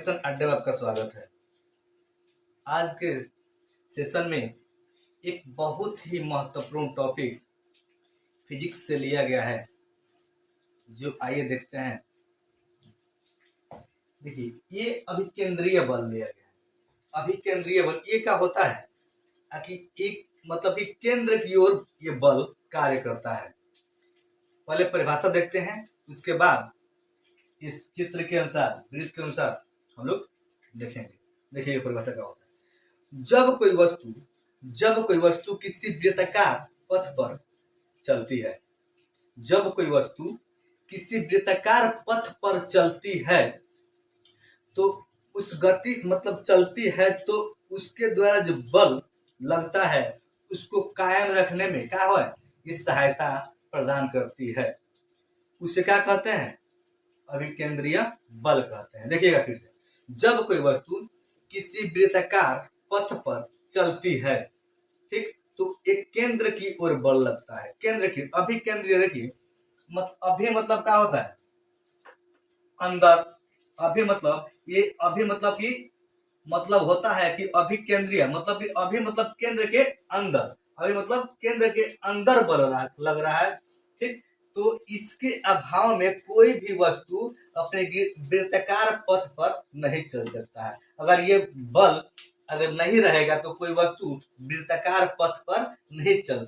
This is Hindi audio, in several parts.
सेशन अड्डे में आपका स्वागत है। आज के सेशन में एक बहुत ही महत्वपूर्ण टॉपिक फिजिक्स से लिया गया है, जो आइए देखते हैं। देखिए, ये अभिकेंद्रीय बल लिया गया है। अभिकेंद्रीय बल ये क्या होता है कि एक मतलब कि केंद्र की ओर ये बल कार्य करता है। पहले परिभाषा देखते हैं, उसके बाद इस चित्र के अनुसार, वृत्त के अनुसार हम लोग देखेंगे। देखिए परिभाषा क्या होता है। जब कोई वस्तु किसी वृत्ताकार पथ पर चलती है, जब कोई वस्तु किसी वृत्ताकार पथ पर चलती है तो उस गति मतलब चलती है तो उसके द्वारा जो बल लगता है उसको कायम रखने में क्या है, ये सहायता प्रदान करती है। उसे क्या कहते हैं? अभिकेंद्रीय बल कहते हैं। देखिएगा फिर से, जब कोई वस्तु किसी वृत्ताकार पथ पर चलती है, ठीक, तो एक केंद्र की ओर बल लगता है। केंद्र की अभिकेंद्रीय, देखिए अभी मतलब क्या होता है? अंदर। अभी मतलब ये अभी मतलब कि मतलब होता है कि अभिकेंद्रीय मतलब कि अभी मतलब केंद्र के अंदर, अभी मतलब केंद्र के अंदर बल लग रहा है, ठीक। तो इसके अभाव में कोई भी वस्तु अपने वृत्ताकार पथ पर नहीं चल सकता है। अगर ये बल अगर नहीं रहेगा तो कोई वस्तु वृत्ताकार पथ पर नहीं चल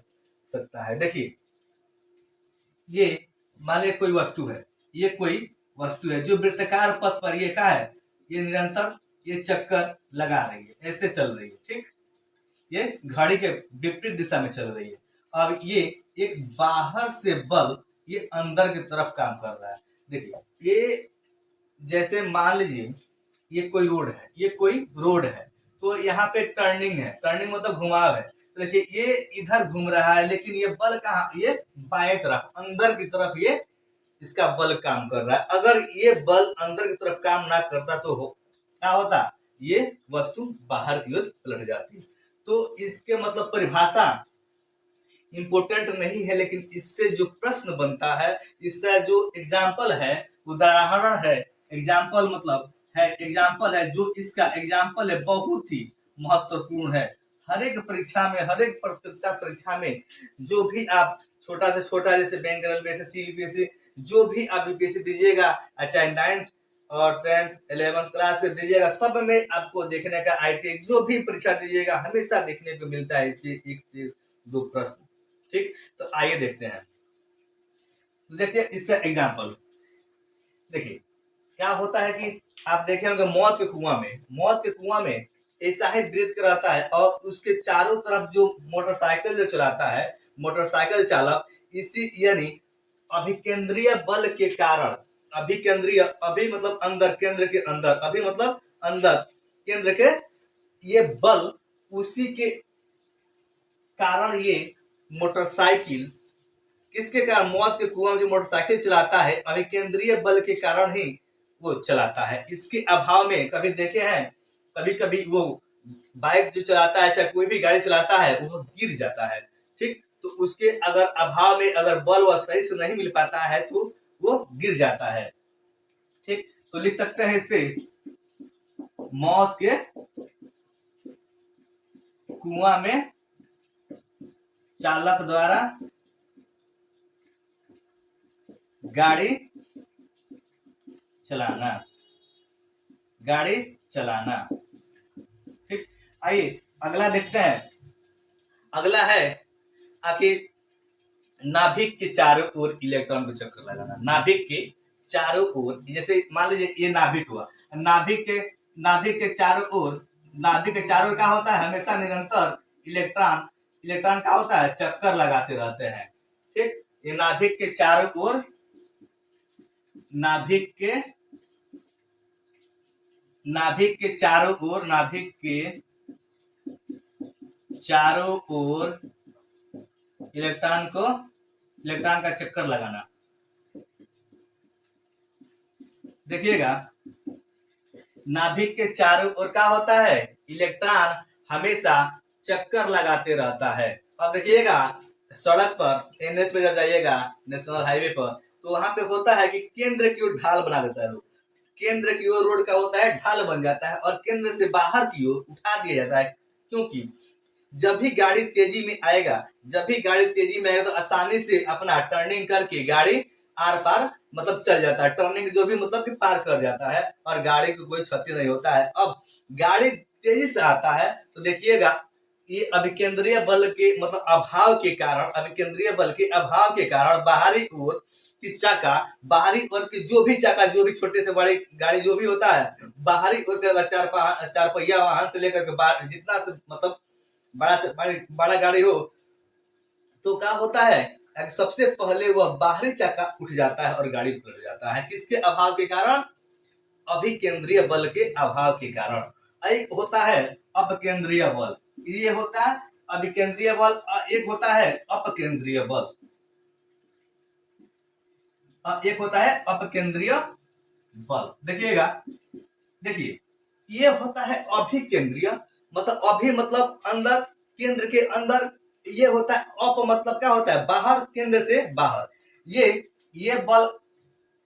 सकता है। देखिए, ये मान लीजिए कोई वस्तु है, ये कोई वस्तु है जो वृत्ताकार पथ पर ये क्या है, ये निरंतर ये चक्कर लगा रही है, ऐसे चल रही है, ठीक। ये घड़ी के विपरीत दिशा में चल रही है। अब ये एक बाहर से बल ये अंदर की तरफ काम कर रहा है। देखिए, ये जैसे मान लीजिए ये कोई रोड है, ये कोई रोड है, तो यहाँ पे टर्निंग है, टर्निंग मतलब घुमाव है। तो देखिए, ये इधर घूम रहा है, लेकिन ये बल कहाँ, ये बाएं तरफ अंदर की तरफ ये इसका बल काम कर रहा है। अगर ये बल अंदर की तरफ काम ना करता तो क्या होता? ये वस्तु बाहर की ओर पलट जाती। तो इसके मतलब परिभाषा इंपोर्टेंट नहीं है, लेकिन इससे जो प्रश्न बनता है, इसका जो एग्जाम्पल है, उदाहरण है, एग्जाम्पल मतलब है, एग्जाम्पल है, जो इसका एग्जाम्पल है बहुत ही महत्वपूर्ण है। हर एक परीक्षा में, हर एक प्रतियोगिता परीक्षा में जो भी आप छोटा से छोटा जैसे बैंक रेलवे, एसएससी, यूपीएससी, जो भी आप यूपीएससी दीजिएगा, चाहे 9th और 10th 11th क्लास के दीजिएगा, सब में आपको देखने का आईटी जो भी परीक्षा दीजिएगा हमेशा देखने को मिलता है इसे एक से दो प्रश्न, ठीक। तो आइए देखते हैं। तो देखिए इसका एग्जाम्पल, देखिए क्या होता है कि आप देखे होंगे मौत के कुआं में ऐसा ही वृत्त रहता है और उसके चारों तरफ जो मोटरसाइकिल जो चलाता है, मोटरसाइकिल चालक इसी यानी अभिकेंद्रीय बल के कारण, अभिकेंद्रीय अभी मतलब अंदर, केंद्र के अंदर, अभी मतलब अंदर केंद्र के, ये बल उसी के कारण ये मोटरसाइकिल, किसके कारण? मौत के कुआं में जो मोटरसाइकिल चलाता है अभिकेंद्रीय बल के कारण ही वो चलाता है। इसके अभाव में कभी देखे हैं, कभी कभी वो बाइक जो चलाता है, चाहे कोई भी गाड़ी चलाता है, वो गिर जाता है, ठीक। तो उसके अगर अभाव में अगर बल वह सही से नहीं मिल पाता है तो वो गिर जाता है, ठीक। तो लिख सकते हैं इस पे, मौत के कुआं में चालक द्वारा गाड़ी चलाना, ठीक। आइए अगला देखते हैं। अगला है कि नाभिक के चारों ओर इलेक्ट्रॉन को चक्कर लगाना। नाभिक के चारों ओर, जैसे मान लीजिए ये नाभिक हुआ, नाभिक के चारों ओर क्या होता है? हमेशा निरंतर इलेक्ट्रॉन क्या होता है? चक्कर लगाते रहते हैं, ठीक। ये नाभिक के चारों ओर, नाभिक के चारों ओर इलेक्ट्रॉन का चक्कर लगाना। देखिएगा, नाभिक के चारों ओर क्या होता है? इलेक्ट्रॉन हमेशा चक्कर लगाते रहता है। अब देखिएगा सड़क पर, एनएच पे जब जाइएगा, नेशनल हाईवे पर, तो वहां पे होता है कि केंद्र की ओर ढाल बना देता है लोग, केंद्र की ओर रोड का होता है ढाल बन जाता है और केंद्र से बाहर की ओर उठा दिया जाता है, क्योंकि जब भी गाड़ी तेजी में आएगा, तो आसानी से अपना टर्निंग करके गाड़ी आर पार मतलब चल जाता है, टर्निंग जो भी मतलब कि पार कर जाता है और गाड़ी को कोई क्षति नहीं होता है। अब गाड़ी तेजी से आता है तो देखिएगा ये अभिकेंद्रीय बल के मतलब अभाव के कारण बाहरी ओर की चाका, बाहरी ओर की जो भी चाका, जो भी छोटे से बड़ी गाड़ी जो भी होता है, बाहरी ओर के अगर चार पहिया वाहन से लेकर के जितना मतलब बड़ा गाड़ी हो तो क्या होता है, सबसे पहले वह बाहरी चाका उठ जाता है और गाड़ी पलट जाता है। किसके अभाव के कारण? अभिकेंद्रीय बल के अभाव के कारण। एक होता है अपकेंद्रीय बल, ये होता है अभिकेंद्रीय बल, एक होता है अपकेंद्रीय बल, एक होता है अपकेंद्रीय बल। देखिएगा, देखिए ये होता है अभिकेंद्रीय, मतलब अभी मतलब अंदर, केंद्र के अंदर, ये होता है अप मतलब क्या होता है बाहर, केंद्र से बाहर। ये बल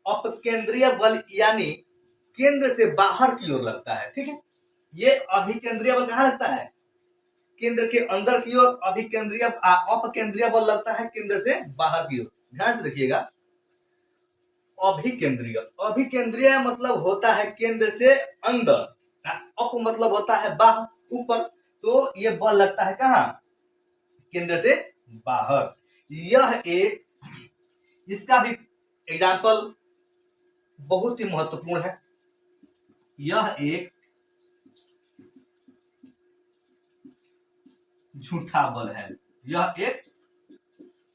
अपकेंद्रीय बल यानी केंद्र से बाहर की ओर लगता है, ठीक है। ये अभिकेंद्रीय बल कहाँ लगता है? केंद्र के अंदर की ओर। अपकेंद्रीय बल लगता है केंद्र से बाहर की ओर। ध्यान से देखिएगा, अभिकेंद्रीय मतलब होता है केंद्र से अंदर, अप मतलब होता है बाहर, ऊपर, तो ये बल लगता है कहाँ? केंद्र से बाहर। यह एक, इसका भी एग्जाम्पल बहुत ही महत्वपूर्ण है। यह एक झूठा बल है, यह एक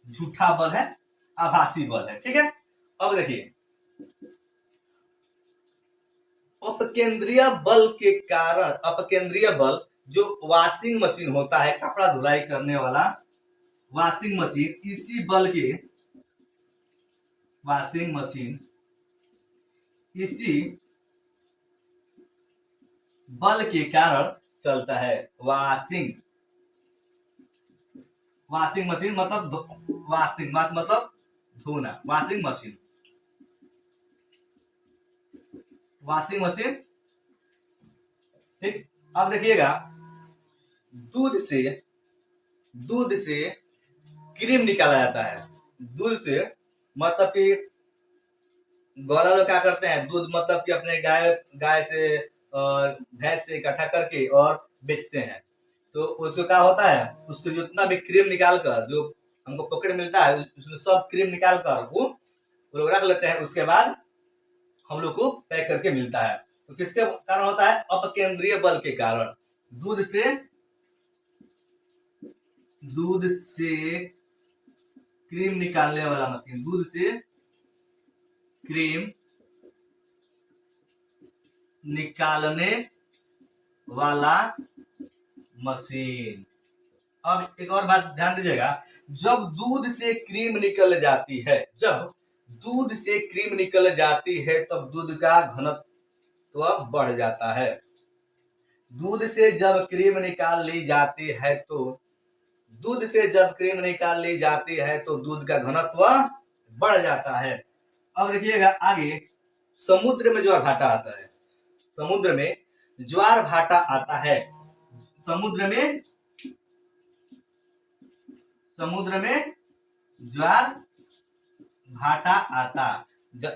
झूठा बल है, आभासी बल है, ठीक है। अब देखिए, अपकेंद्रीय बल के कारण, अपकेंद्रीय बल जो वॉशिंग मशीन होता है, कपड़ा धुलाई करने वाला वॉशिंग मशीन, इसी बल के वॉशिंग मशीन इसी बल के कारण चलता है। वॉशिंग मशीन मतलब वॉशिंग मतलब धोना, वॉशिंग मशीन, ठीक। अब देखिएगा, दूध से क्रीम निकाला जाता है। दूध से मतलब कि गौरा लोग क्या करते हैं, दूध मतलब कि अपने गाय से भैंस से इकट्ठा करके और बेचते हैं। तो उसको क्या होता है, उसको जितना भी क्रीम निकाल कर, जो हमको पॉकेट मिलता है उसमें सब क्रीम निकाल कर वो लोग रख लेते हैं। उसके बाद हम लोग को पैक करके मिलता है। तो किसके कारण होता है? अपकेंद्रीय बल के कारण। दूध से क्रीम निकालने वाला मशीन, दूध से क्रीम निकालने वाला मशीन। अब एक और बात ध्यान दीजिएगा, जब दूध से क्रीम निकल जाती है, तब दूध का घनत्व बढ़ जाता है। दूध से जब क्रीम निकाल ली जाती है तो दूध का घनत्व बढ़ जाता है। अब देखिएगा आगे, समुद्र में ज्वार भाटा आता है। समुद्र में ज्वार भाटा आता है। समुद्र में ज्वार भाटा आता।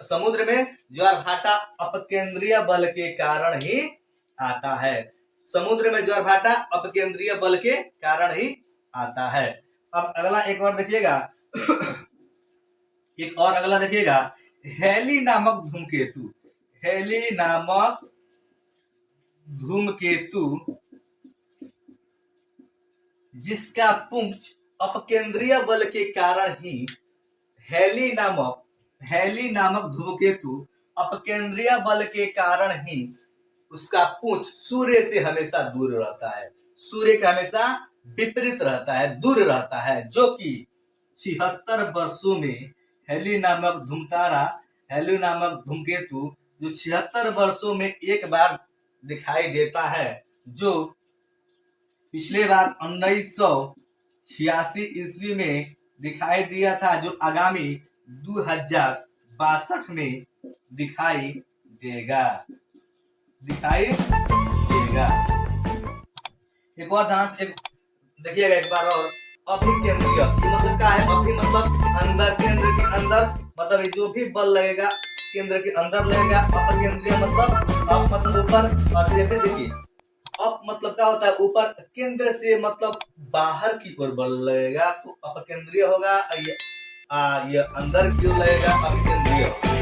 समुद्र में ज्वार भाटा अपकेंद्रीय बल के कारण ही आता है। समुद्र में ज्वार भाटा अपकेंद्रीय बल के कारण ही आता है। अब अगला एक और देखिएगा अगला देखिएगा, हेली नामक धूमकेतु जिसका पुंज अपकेंद्रीय बल के कारण ही, हेली नामक धूमकेतु अपकेंद्रीय बल के कारण ही उसका पूंछ सूर्य से हमेशा दूर रहता है, सूर्य का हमेशा विपरीत रहता है, दूर रहता है। जो कि 76 वर्षों में हेली नामक धूमकेतु जो 76 वर्षों में एक बार दिखाई देता है, जो पिछले बार 1986 ईस्वी में दिखाई दिया था, जो आगामी 2062 में दिखाई देगा, दिखाई देगा। एक और ध्यान एक देखिएगा एक बार और, अभिकेंद्रीय ये मतलब क्या है? अभी मतलब अंदर, केंद्र के अंदर, मतलब जो भी बल लगेगा केंद्र के अंदर लगेगा। अपकेंद्रीय मतलब अप मतलब ऊपर, और ये भी देखिए अप मतलब क्या होता है? ऊपर, केंद्र से मतलब बाहर की ओर बल लगेगा तो अपकेंद्रीय होगा। ये अंदर की ओर लगेगा, अभिकेंद्रीय।